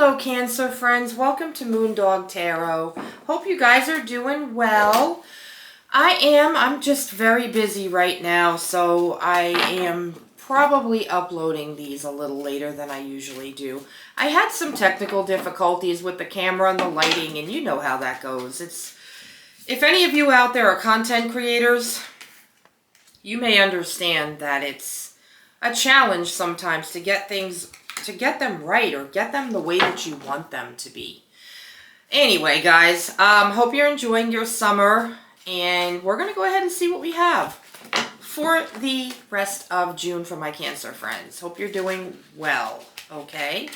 Hello Cancer friends, welcome to Moondog Tarot. Hope you guys are doing well. I'm just very busy right now, so I am probably uploading these a little later than I usually do. I had some technical difficulties with the camera and the lighting, and you know how that goes. If any of you out there are content creators, you may understand that it's a challenge sometimes to get them right or get them the way that you want them to be. Anyway, guys, hope you're enjoying your summer, and we're going to go ahead and see what we have for the rest of June for my Cancer friends. Hope you're doing well, okay?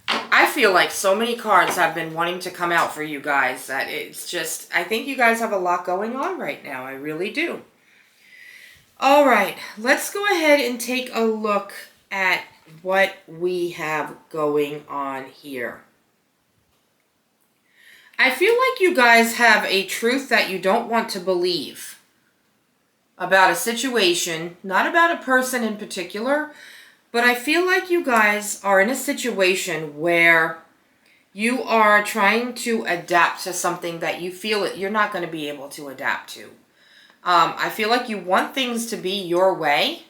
I feel like so many cards have been wanting to come out for you guys that it's just, I think you guys have a lot going on right now. I really do. All right, let's go ahead and take a look at what we have going on here. I feel like you guys have a truth that you don't want to believe about a situation, not about a person in particular, but I feel like you guys are in a situation where you are trying to adapt to something that you feel that you're not going to be able to adapt to. I feel like you want things to be your way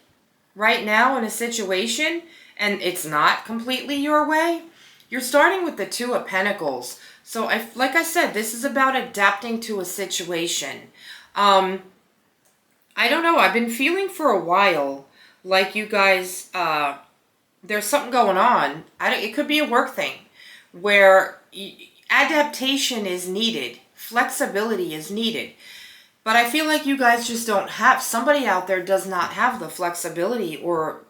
right now in a situation, and it's not completely your way. You're starting with the Two of Pentacles. So, like I said, this is about adapting to a situation. I don't know. I've been feeling for a while like you guys, there's something going on. It could be a work thing where adaptation is needed. Flexibility is needed. But I feel like you guys just don't have, somebody out there does not have the flexibility or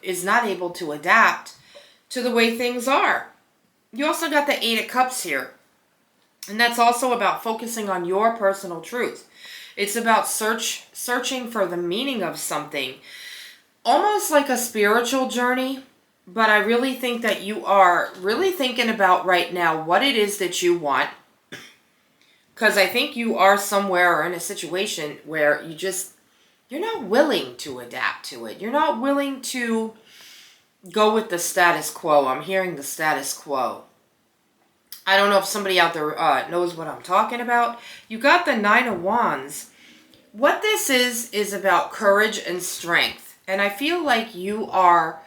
is not able to adapt to the way things are. You also got the Eight of Cups here. And that's also about focusing on your personal truth. It's about searching for the meaning of something. Almost like a spiritual journey. But I really think that you are really thinking about right now what it is that you want. Because I think you are somewhere or in a situation where you're not willing to adapt to it. You're not willing to go with the status quo. I'm hearing the status quo. I don't know if somebody out there knows what I'm talking about. You got the Nine of Wands. What this is about courage and strength. And I feel like you are,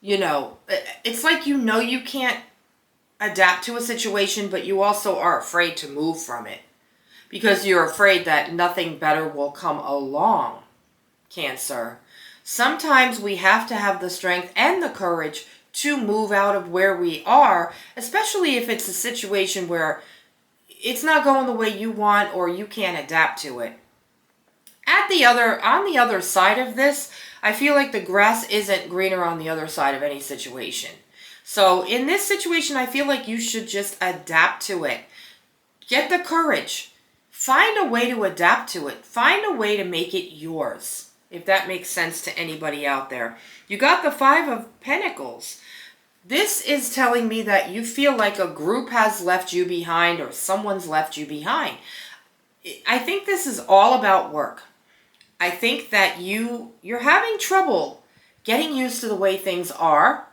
it's like you can't adapt to a situation, but you also are afraid to move from it. Because you're afraid that nothing better will come along, Cancer. Sometimes we have to have the strength and the courage to move out of where we are, especially if it's a situation where it's not going the way you want or you can't adapt to it. On the other side of this, I feel like the grass isn't greener on the other side of any situation. So in this situation, I feel like you should just adapt to it. Get the courage. Find a way to adapt to it. Find a way to make it yours, if that makes sense to anybody out there. You got the Five of Pentacles. This is telling me that you feel like a group has left you behind or someone's left you behind. I think this is all about work. I think that you're having trouble getting used to the way things are,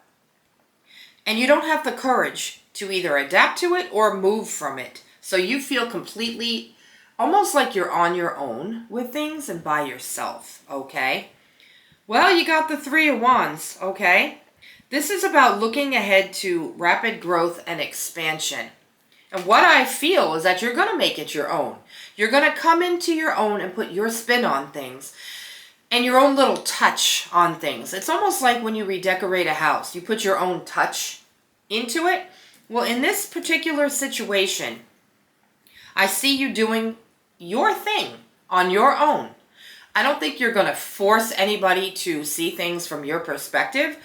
and you don't have the courage to either adapt to it or move from it. So you feel completely almost like you're on your own with things and by yourself, okay? Well, you got the Three of Wands, okay? This is about looking ahead to rapid growth and expansion. And what I feel is that you're going to make it your own. You're going to come into your own and put your spin on things and your own little touch on things. It's almost like when you redecorate a house. You put your own touch into it. Well, in this particular situation, I see you doing your thing on your own. I don't think you're going to force anybody to see things from your perspective.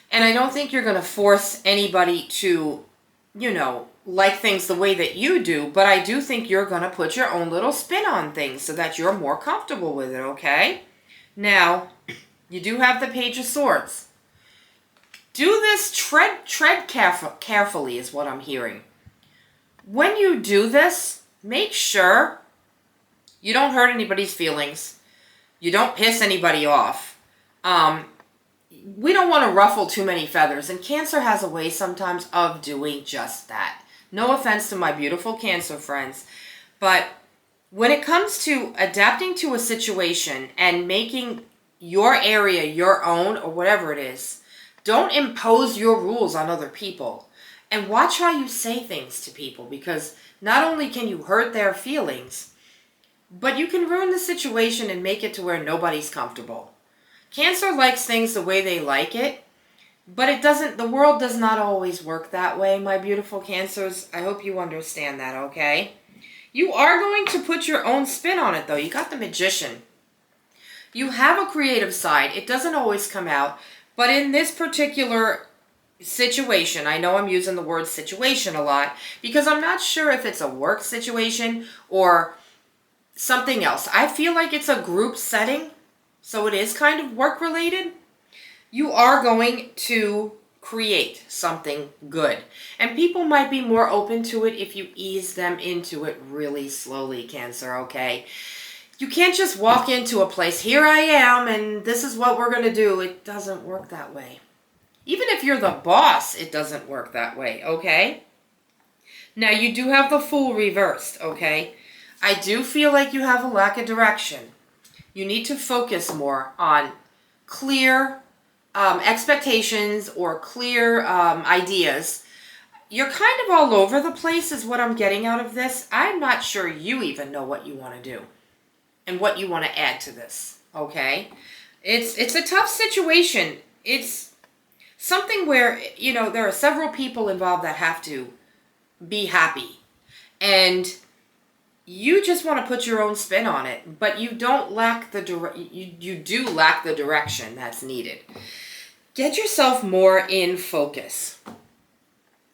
And I don't think you're going to force anybody to, like things the way that you do. But I do think you're going to put your own little spin on things so that you're more comfortable with it, okay? Now, you do have the Page of Swords. Do this, tread carefully is what I'm hearing. When you do this, make sure you don't hurt anybody's feelings. You don't piss anybody off. we don't want to ruffle too many feathers, and Cancer has a way sometimes of doing just that. No offense to my beautiful Cancer friends, but when it comes to adapting to a situation and making your area your own or whatever it is, don't impose your rules on other people. And watch how you say things to people, because not only can you hurt their feelings, but you can ruin the situation and make it to where nobody's comfortable. Cancer likes things the way they like it, but it doesn't, the world does not always work that way, my beautiful Cancers. I hope you understand that, okay? You are going to put your own spin on it, though. You got the Magician. You have a creative side. It doesn't always come out, but in this particular situation, I know I'm using the word situation a lot because I'm not sure if it's a work situation or something else. I feel like it's a group setting, so it is kind of work related. You are going to create something good, and people might be more open to it if you ease them into it really slowly, Cancer, okay? You can't just walk into a place, here I am, and this is what we're going to do. It doesn't work that way. Even if you're the boss, it doesn't work that way, okay? Now, you do have the Fool reversed, okay? I do feel like you have a lack of direction. You need to focus more on clear expectations or clear ideas. You're kind of all over the place is what I'm getting out of this. I'm not sure you even know what you want to do and what you want to add to this, okay? It's a tough situation. It's something where, you know, there are several people involved that have to be happy. And you just want to put your own spin on it, but you don't lack the you do lack the direction that's needed. Get yourself more in focus.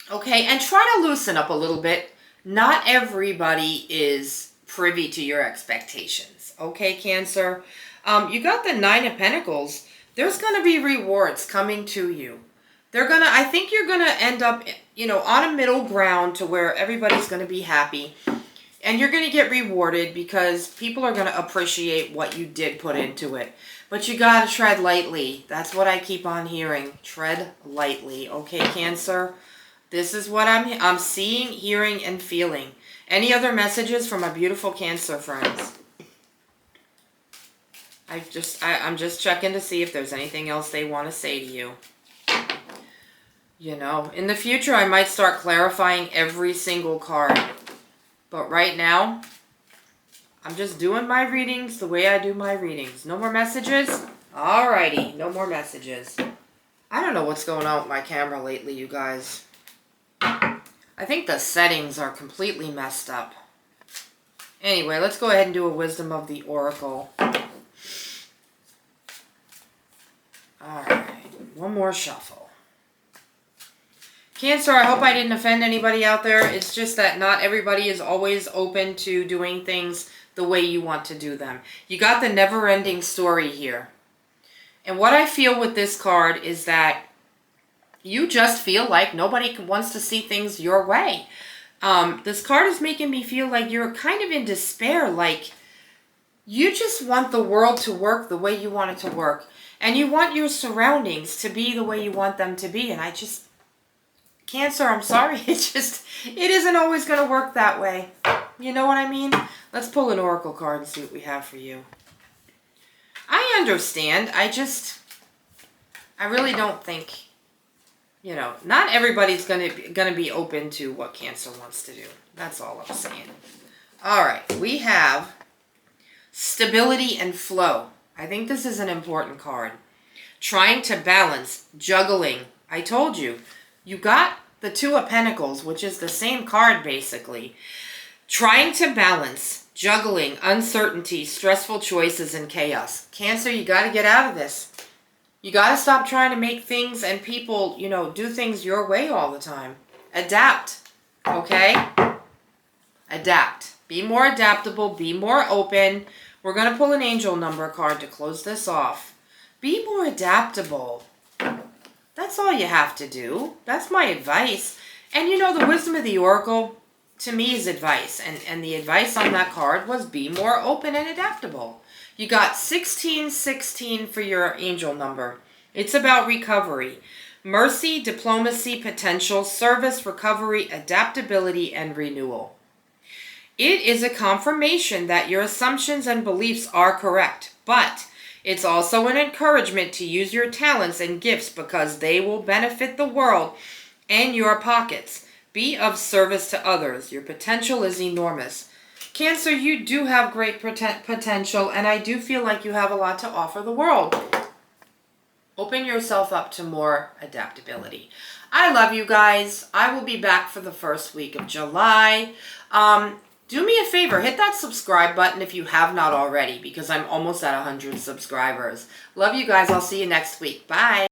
Okay, and try to loosen up a little bit. Not everybody is privy to your expectations. Okay, Cancer? You got the Nine of Pentacles. There's going to be rewards coming to you. I think you're going to end up, you know, on a middle ground to where everybody's going to be happy. And you're going to get rewarded because people are going to appreciate what you did put into it. But you got to tread lightly. That's what I keep on hearing. Tread lightly. Okay, Cancer? This is what I'm seeing, hearing, and feeling. Any other messages from my beautiful Cancer friends? I'm just checking to see if there's anything else they want to say to you. You know, in the future, I might start clarifying every single card. But right now, I'm just doing my readings the way I do my readings. No more messages? Alrighty, no more messages. I don't know what's going on with my camera lately, you guys. I think the settings are completely messed up. Anyway, let's go ahead and do a Wisdom of the Oracle. Alright, one more shuffle. Cancer, I hope I didn't offend anybody out there. It's just that not everybody is always open to doing things the way you want to do them. You got the never-ending story here. And what I feel with this card is that you just feel like nobody wants to see things your way. This card is making me feel like you're kind of in despair, like you just want the world to work the way you want it to work. And you want your surroundings to be the way you want them to be. And I just... Cancer, I'm sorry, it isn't always going to work that way. You know what I mean? Let's pull an oracle card and see what we have for you. I understand. I really don't think, you know, not everybody's going to be open to what Cancer wants to do. That's all I'm saying. All right, we have stability and flow. I think this is an important card. Trying to balance, juggling. I told you. You got the Two of Pentacles, which is the same card, basically. Trying to balance, juggling, uncertainty, stressful choices, and chaos. Cancer, you got to get out of this. You got to stop trying to make things and people, you know, do things your way all the time. Adapt, okay? Adapt. Be more adaptable. Be more open. We're going to pull an angel number card to close this off. Be more adaptable. That's all you have to do. That's my advice. And you know, the Wisdom of the Oracle, to me, is advice. And the advice on that card was be more open and adaptable. You got 1616 for your angel number. It's about recovery. Mercy, diplomacy, potential, service, recovery, adaptability, and renewal. It is a confirmation that your assumptions and beliefs are correct, but it's also an encouragement to use your talents and gifts because they will benefit the world and your pockets. Be of service to others. Your potential is enormous. Cancer, you do have great potential, and I do feel like you have a lot to offer the world. Open yourself up to more adaptability. I love you guys. I will be back for the first week of July. Do me a favor, hit that subscribe button if you have not already, because I'm almost at 100 subscribers. Love you guys. I'll see you next week. Bye.